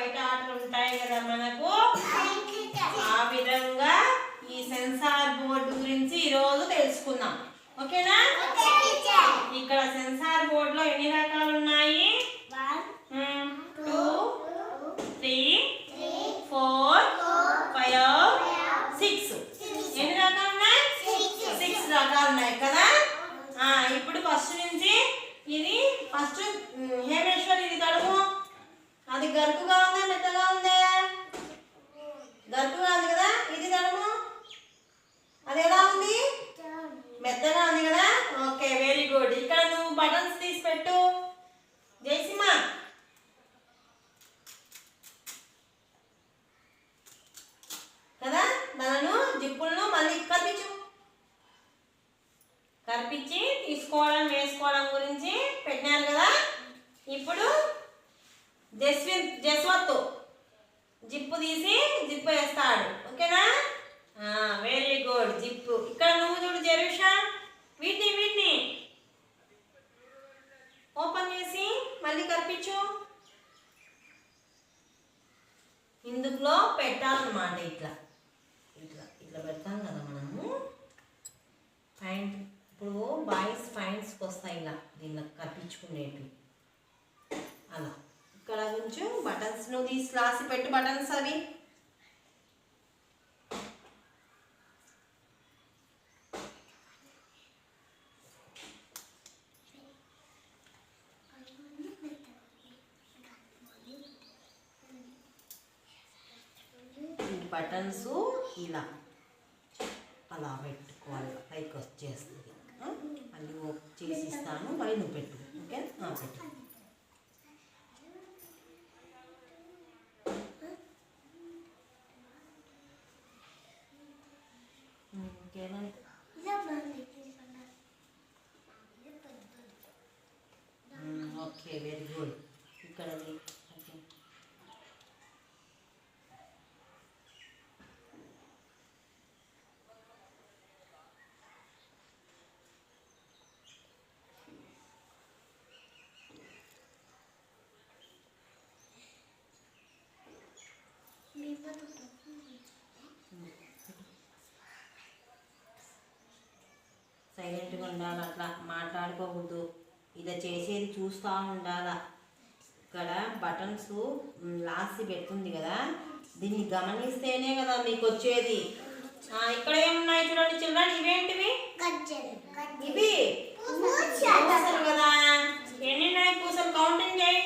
బయట ఆటలు ఉంటాయి కదా మనకు, ఆ విధంగా ఈ సెన్సార్ బోర్డు గురించి ఈరోజు తెలుసుకుందాం. ఓకేనా? ఇక్కడ సెన్సార్ బోర్డులో ఎన్ని రకాలు ఉన్నాయి? 1 2 3 4 5 6. ఎన్ని రకాలు ఉన్నాయి? 6 రకాలు ఉన్నాయి కదా. ఇప్పుడు ఫస్ట్ నుంచి ఇది ఫస్ట్ హేమేశ్వర్ ఇది తడుము. అది గరుకుగా ఉందా మెత్తగా ఉందా? గరుకుగా ఉంది కదా. ఇది తడుము. అది ఎలా ఉంది? మెత్తగా ఉంది కదా. Okay, very good. ఇక్కడ నువ్వు బటన్స్ తీసి పెట్టు జయసింహ. కదా, దాలను జిప్పులను మళ్ళీ కరిపించి తీసుకోవడం వేసుకోవడం గురించి పెట్టినారు కదా. ఇప్పుడు జస్వంత్ జిప్పు తీసి జిప్పు వేస్తాడు. ఓకేనా? Very good. జిప్పు ఇక్కడ నువ్వు చూడు జరుషా, వీటిని ఓపెన్ చేసి మళ్ళీ కరిపించు. ఇందులో పెట్టాలన్నమాట. ఇట్లా ఇట్లా ఇట్లా పెడతాం కదా మనము. ప్యాంట్ ఇప్పుడు బాయ్స్ ప్యాంట్స్కి వస్తాయి ఇలా దీనిలో కప్పించుకునేవి అలా. ఇక్కడ కొంచెం బటన్స్ నువ్వు తీసి రాసి పెట్టు బటన్స్ అవి. బటన్స్ ఇలా అలా పెట్టుకోవాలి. పైకి వచ్చేస్తుంది. మళ్ళీ చేసి ఇస్తాను, మళ్ళీ నువ్వు పెట్టు. ఓకే, పెట్టు. ఓకేనా? Okay, very good. ఇక్కడ సైలెంట్గా ఉండాలి. అట్లా మాట్లాడుకోకూడదు. ఇలా చేసేది చూస్తూ ఉండాలా. ఇక్కడ బటన్స్ లాసి పెడుతుంది కదా, దీన్ని గమనిస్తేనే కదా మీకు వచ్చేది. ఇక్కడ ఏమున్నాయి చూడండి చిల్డ్రన్. ఇవేంటివి? ఇవి పూసలు కదా. ఎన్ని ఉన్నాయి పూసలు? కౌంటింగ్ చేయి.